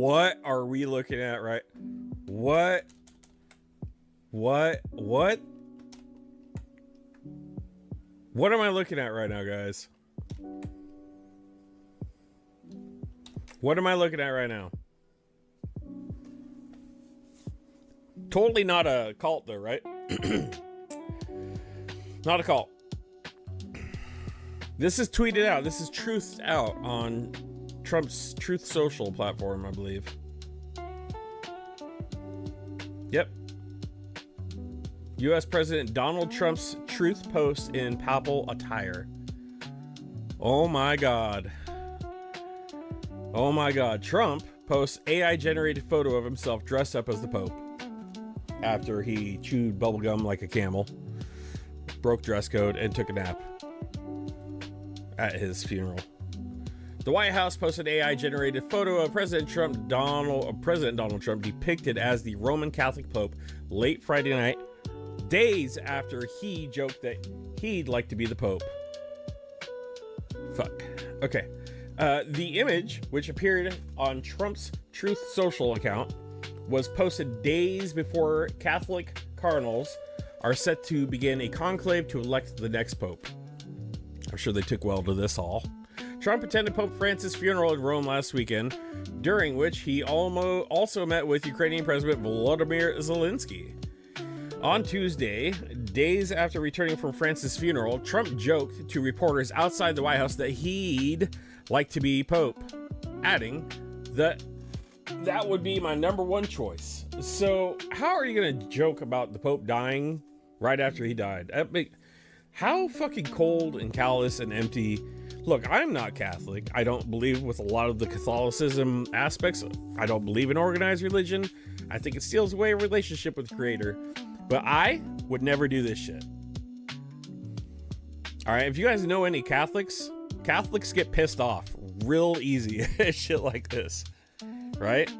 What are we looking at, right? What? What am I looking at right now, guys? What am I looking at right now? Totally not a cult, though, right? Not a cult. This is tweeted out. This is truthed out on Trump's Truth Social platform, I believe. Yep. U.S. President Donald Trump's truth post in papal attire. Oh my God. Oh my God. Trump posts AI-generated photo of himself dressed up as the Pope after he chewed bubblegum like a camel, broke dress code, and took a nap at his funeral. The White House posted AI-generated photo of President Donald Trump depicted as the Roman Catholic Pope late Friday night, days after he joked that he'd like to be the Pope. Fuck. Okay. The image, which appeared on Trump's Truth Social account, was posted days before Catholic cardinals are set to begin a conclave to elect the next Pope. I'm sure they took well to this all. Trump attended Pope Francis' funeral in Rome last weekend, during which he also met with Ukrainian President Volodymyr Zelensky. On Tuesday, days after returning from Francis' funeral, Trump joked to reporters outside the White House that he'd like to be Pope, adding that would be my number one choice. So how are you going to joke about the Pope dying right after he died? How fucking cold and callous and empty. Look, I'm not Catholic. I don't believe with a lot of the Catholicism aspects. I don't believe in organized religion. I think it steals away a relationship with the Creator. But I would never do this shit. All right, if you guys know any Catholics get pissed off real easy at shit like this, right?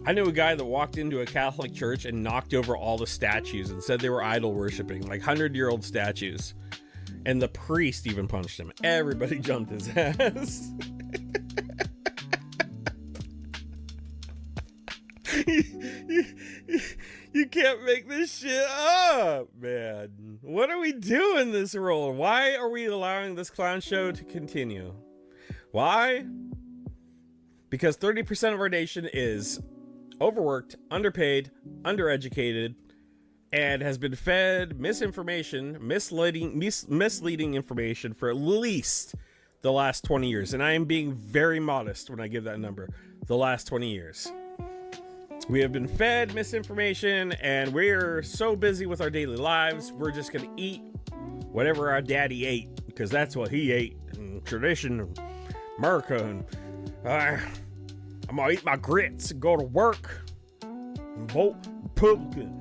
I knew a guy that walked into a Catholic church and knocked over all the statues and said they were idol worshiping, like 100-year-old statues. And the priest even punched him. Everybody jumped his ass. You can't make this shit up, man. What are we doing this role? Why are we allowing this clown show to continue? Why? Because 30% of our nation is overworked, underpaid, undereducated, and has been fed misinformation, misleading information for at least the last 20 years. And I am being very modest when I give that number. The last 20 years. We have been fed misinformation, and we're so busy with our daily lives, we're just going to eat whatever our daddy ate, because that's what he ate in tradition of America. And I'm going to eat my grits and go to work and vote Republican.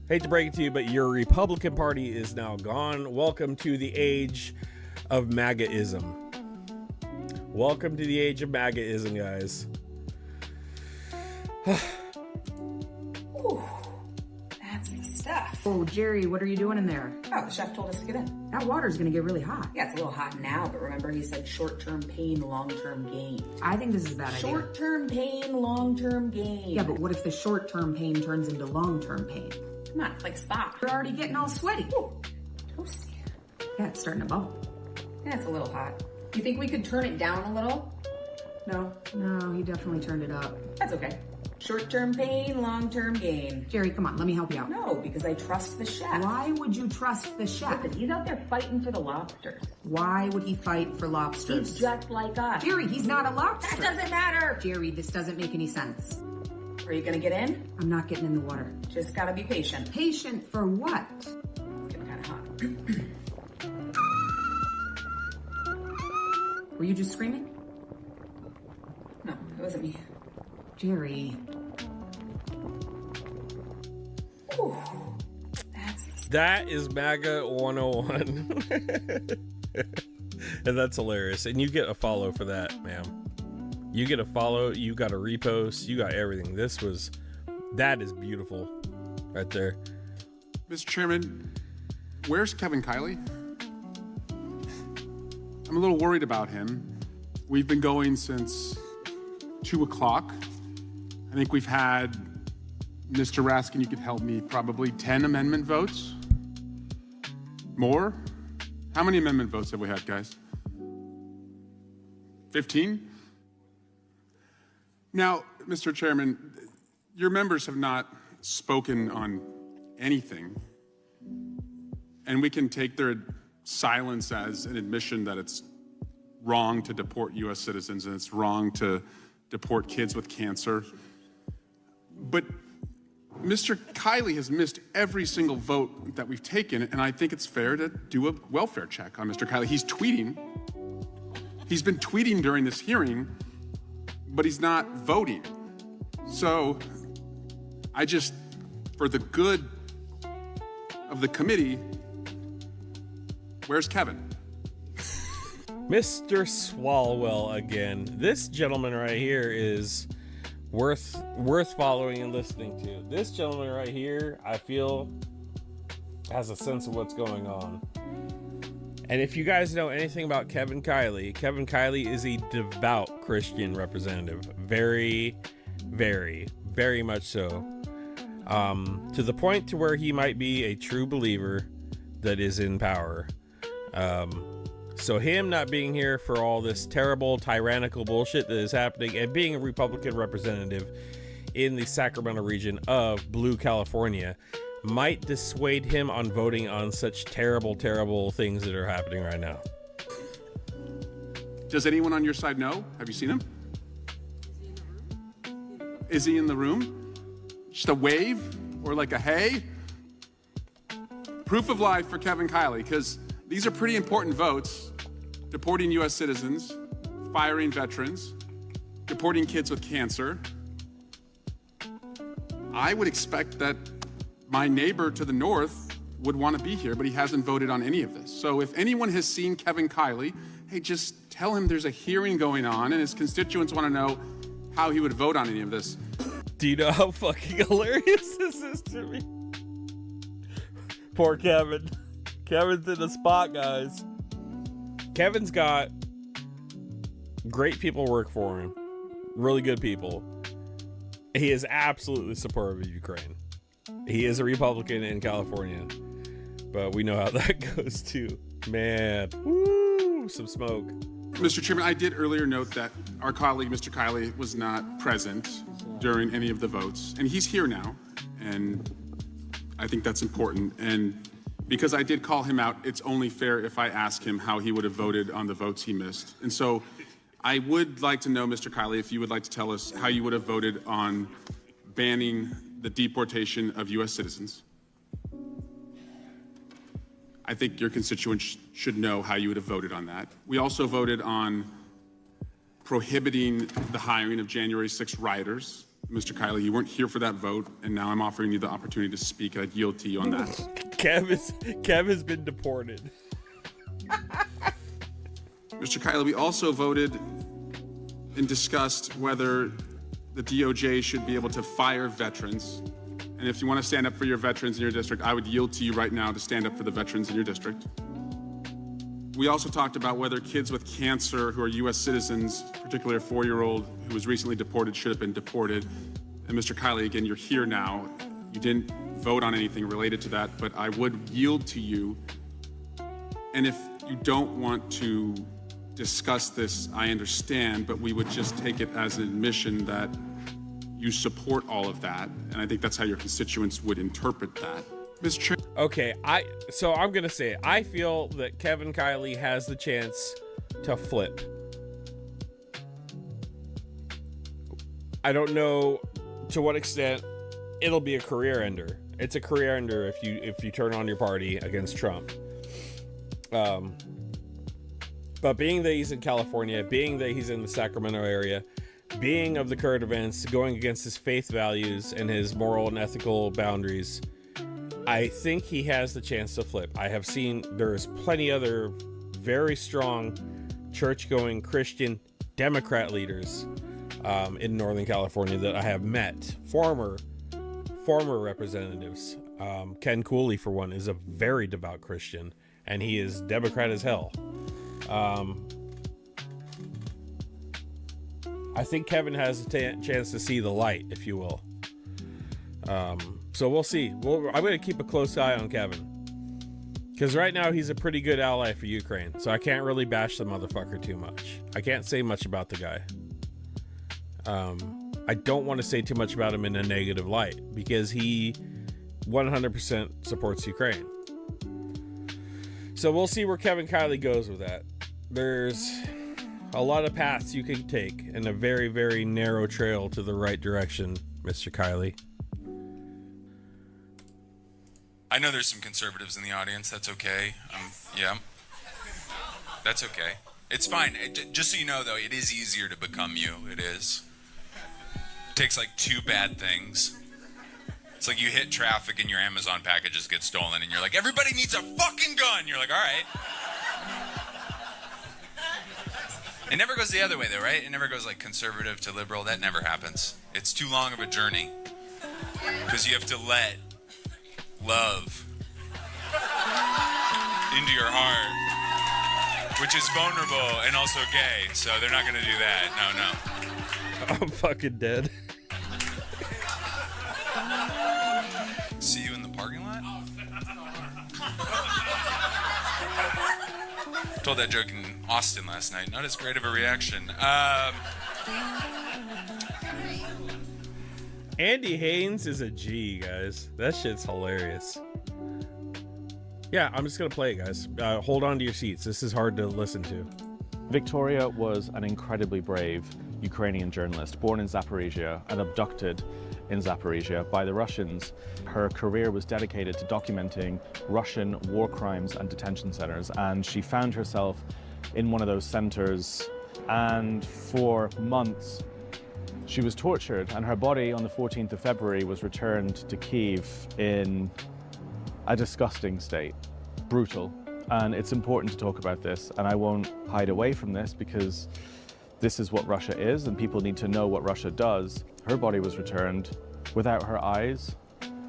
Hate to break it to you, but your Republican Party is now gone. Welcome to the age of MAGAism. Welcome to the age of MAGAism, guys. Ooh, that's the stuff. Oh, Jerry, what are you doing in there? Oh, the chef told us to get in. That water's gonna get really hot. Yeah, it's a little hot now, but remember he said short-term pain, long-term gain. I think this is a bad idea. Short-term pain, long-term gain. Yeah, but what if the short-term pain turns into long-term pain? Come on, it's like spa. You're already getting all sweaty. Ooh, toasty. Yeah, it's starting to bubble. Yeah, it's a little hot. You think we could turn it down a little? No, he definitely turned it up. That's okay. Short-term pain, long-term gain. Jerry, come on, let me help you out. No, because I trust the chef. Why would you trust the chef? Listen, he's out there fighting for the lobsters. Why would he fight for lobsters? He's just like us. Jerry, he's not a lobster. That doesn't matter. Jerry, this doesn't make any sense. Are you gonna get in? I'm not getting in the water. Just gotta be patient. Patient for what? It's getting kind of hot. Were you just screaming? No, it wasn't me. Jerry. Ooh, That is MAGA 101. And that's hilarious. And you get a follow for that, ma'am. You get a follow, you got a repost, you got everything. That is beautiful right there. Mr. Chairman, where's Kevin Kiley? I'm a little worried about him. We've been going since 2 o'clock. I think we've had, Mr. Raskin, you could help me, probably 10 amendment votes? More? How many amendment votes have we had, guys? 15? Now, Mr. Chairman, your members have not spoken on anything, and we can take their silence as an admission that it's wrong to deport U.S. citizens and it's wrong to deport kids with cancer. But Mr. Kiley has missed every single vote that we've taken, and I think it's fair to do a welfare check on Mr. Kiley. He's tweeting. He's been tweeting during this hearing, but he's not voting. So I just, for the good of the committee, where's Kevin? Mr. Swalwell again. This gentleman right here is worth following and listening to. This gentleman right here, I feel, has a sense of what's going on. And if you guys know anything about Kevin Kiley is a devout Christian representative. Very, very, very much so. To the point to where he might be a true believer that is in power. So him not being here for all this terrible, tyrannical bullshit that is happening and being a Republican representative in the Sacramento region of Blue California might dissuade him on voting on such terrible, terrible things that are happening right now. Does anyone on your side know? Have you seen him? Is he in the room? Just a wave or like a hey? Proof of life for Kevin Kiley, because these are pretty important votes. Deporting U.S. citizens, firing veterans, deporting kids with cancer. I would expect that my neighbor to the north would want to be here, but he hasn't voted on any of this. So if anyone has seen Kevin Kiley, hey, just tell him there's a hearing going on and his constituents want to know how he would vote on any of this. Do you know how fucking hilarious this is to me? Poor Kevin. Kevin's in the spot, guys. Kevin's got great people work for him. Really good people. He is absolutely supportive of Ukraine. He is a Republican in California. But we know how that goes too. Man. Woo! Some smoke. Mr. Chairman, I did earlier note that our colleague, Mr. Kiley, was not present during any of the votes. And he's here now. And I think that's important. And because I did call him out, it's only fair if I ask him how he would have voted on the votes he missed. And so I would like to know, Mr. Kiley, if you would like to tell us how you would have voted on banning the deportation of U.S. citizens. I think your constituents should know how you would have voted on that. We also voted on prohibiting the hiring of January 6 rioters. Mr. Kiley, you weren't here for that vote, and now I'm offering you the opportunity to speak. I'd yield to you on that. Kev has been deported. Mr. Kiley, we also voted and discussed whether the DOJ should be able to fire veterans. And if you want to stand up for your veterans in your district, I would yield to you right now to stand up for the veterans in your district. We also talked about whether kids with cancer who are U.S. citizens, particularly a 4-year-old who was recently deported, should have been deported. And Mr. Kiley, again, you're here now. You didn't vote on anything related to that, but I would yield to you. And if you don't want to discuss this, I understand, but we would just take it as an admission that you support all of that. And I think that's how your constituents would interpret that. Mr. Chair. Okay, so I'm gonna say it. I feel that Kevin Kiley has the chance to flip. I don't know to what extent it'll be a career ender. It's a career ender if you turn on your party against Trump. But being that he's in California, being that he's in the Sacramento area, being of the current events, going against his faith values and his moral and ethical boundaries, I think he has the chance to flip. I have seen there's plenty other very strong church-going Christian Democrat leaders in Northern California that I have met. Former representatives. Ken Cooley, for one, is a very devout Christian, and he is Democrat as hell. I think Kevin has a chance to see the light, if you will. So we'll see. I'm going to keep a close eye on Kevin. Because right now he's a pretty good ally for Ukraine. So I can't really bash the motherfucker too much. I can't say much about the guy. I don't want to say too much about him in a negative light. Because he 100% supports Ukraine. So we'll see where Kevin Kiley goes with that. There's a lot of paths you can take. And a very, very narrow trail to the right direction, Mr. Kiley. I know there's some conservatives in the audience. That's okay. Yeah. That's okay. It's fine. Just so you know, though, it is easier to become you. It is. It takes like 2 bad things. It's like you hit traffic and your Amazon packages get stolen and you're like, everybody needs a fucking gun. You're like, all right. It never goes the other way, though, right? It never goes like conservative to liberal. That never happens. It's too long of a journey. Because you have to let love into your heart, which is vulnerable and also gay, so they're not gonna do that. No. I'm fucking dead. See you in the parking lot? Told that joke in Austin last night. Not as great of a reaction. Andy Haynes is a G, guys. That shit's hilarious. Yeah, I'm just gonna play it, guys. Hold on to your seats. This is hard to listen to. Victoria was an incredibly brave Ukrainian journalist born in Zaporizhia and abducted in Zaporizhia by the Russians. Her career was dedicated to documenting Russian war crimes and detention centers, and she found herself in one of those centers, and for months she was tortured, and her body on the 14th of February was returned to Kyiv in a disgusting state, brutal. And it's important to talk about this, and I won't hide away from this because this is what Russia is, and people need to know what Russia does. Her body was returned without her eyes,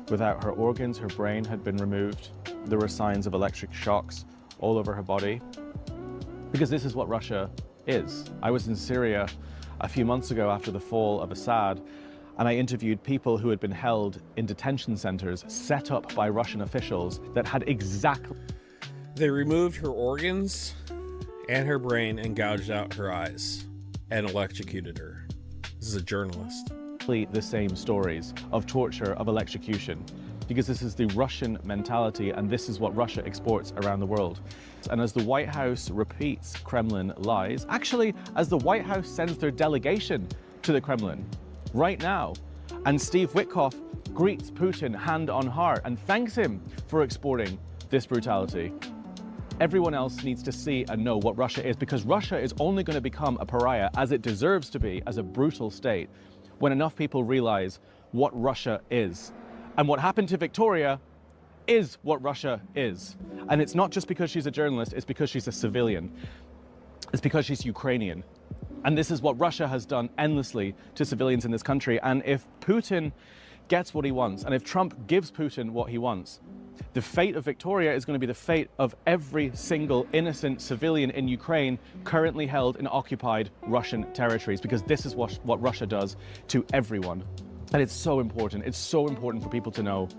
without her organs. Her brain had been removed. There were signs of electric shocks all over her body, because this is what Russia is. I was in Syria a few months ago after the fall of Assad, and I interviewed people who had been held in detention centers set up by Russian officials that had exactly... They removed her organs and her brain and gouged out her eyes and electrocuted her. This is a journalist. The same stories of torture, of electrocution, because this is the Russian mentality, and this is what Russia exports around the world. And as the White House repeats Kremlin lies, actually, as the White House sends their delegation to the Kremlin right now, and Steve Witkoff greets Putin hand on heart and thanks him for exporting this brutality. Everyone else needs to see and know what Russia is, because Russia is only going to become a pariah, as it deserves to be, as a brutal state, when enough people realize what Russia is. And what happened to Victoria is what Russia is. And it's not just because she's a journalist, it's because she's a civilian. It's because she's Ukrainian. And this is what Russia has done endlessly to civilians in this country. And if Putin gets what he wants, and if Trump gives Putin what he wants, the fate of Victoria is going to be the fate of every single innocent civilian in Ukraine currently held in occupied Russian territories, because this is what Russia does to everyone. And it's so important. It's so important for people to know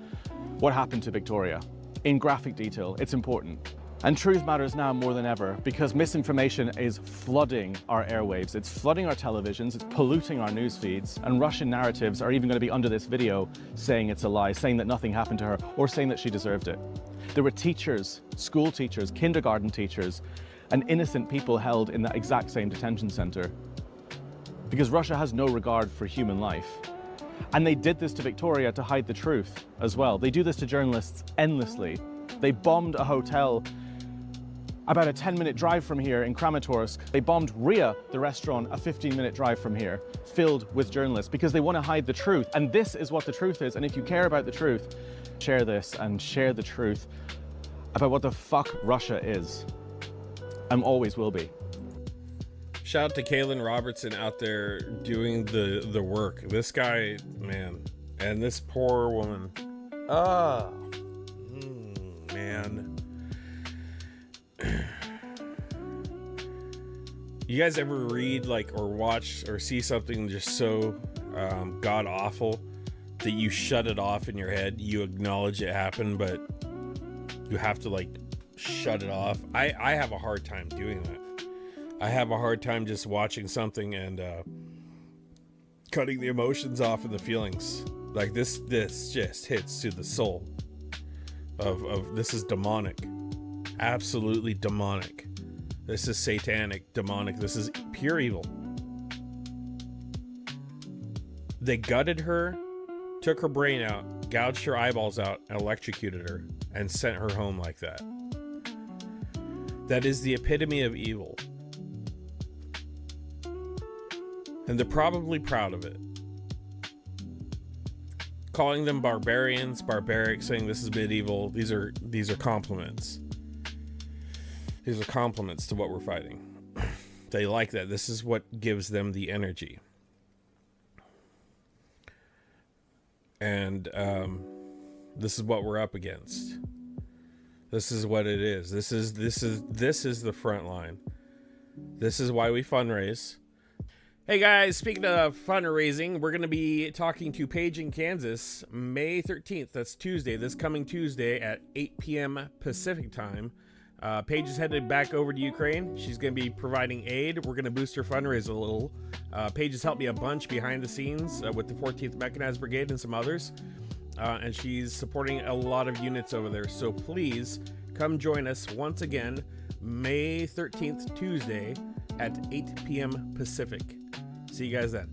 what happened to Victoria in graphic detail. It's important. And truth matters now more than ever, because misinformation is flooding our airwaves. It's flooding our televisions. It's polluting our news feeds. And Russian narratives are even going to be under this video saying it's a lie, saying that nothing happened to her, or saying that she deserved it. There were teachers, school teachers, kindergarten teachers, and innocent people held in that exact same detention center, because Russia has no regard for human life. And they did this to Victoria to hide the truth as well. They do this to journalists endlessly. They bombed a hotel about a 10-minute drive from here in Kramatorsk. They bombed Ria, the restaurant, a 15-minute drive from here, filled with journalists, because they want to hide the truth. And this is what the truth is. And if you care about the truth, share this and share the truth about what the fuck Russia is, and always will be. Shout out to Kaylin Robertson out there doing the work. This guy, man, and this poor woman. Man. You guys ever read like or watch or see something just so god awful that you shut it off in your head? You acknowledge it happened, but you have to like shut it off. I have a hard time doing that. I have a hard time just watching something and cutting the emotions off and the feelings. Like this just hits to the soul of this is demonic. Absolutely demonic. This is satanic, demonic. This is pure evil. They gutted her, took her brain out, gouged her eyeballs out, and electrocuted her, and sent her home like that. That is the epitome of evil. And they're probably proud of it. Calling them barbarians, barbaric, saying this is medieval, these are compliments. These are compliments to what we're fighting. They like that. This is what gives them the energy. And this is what we're up against. This is what it is. This is the front line. This is why we fundraise. Hey guys, speaking of fundraising, we're going to be talking to Paige in Kansas May 13th. That's Tuesday, this coming Tuesday at 8 p.m. Pacific time. Paige is headed back over to Ukraine. She's going to be providing aid. We're going to boost her fundraise a little. Paige has helped me a bunch behind the scenes with the 14th Mechanized Brigade and some others. And she's supporting a lot of units over there. So please come join us once again, May 13th, Tuesday at 8 p.m. Pacific. See you guys then.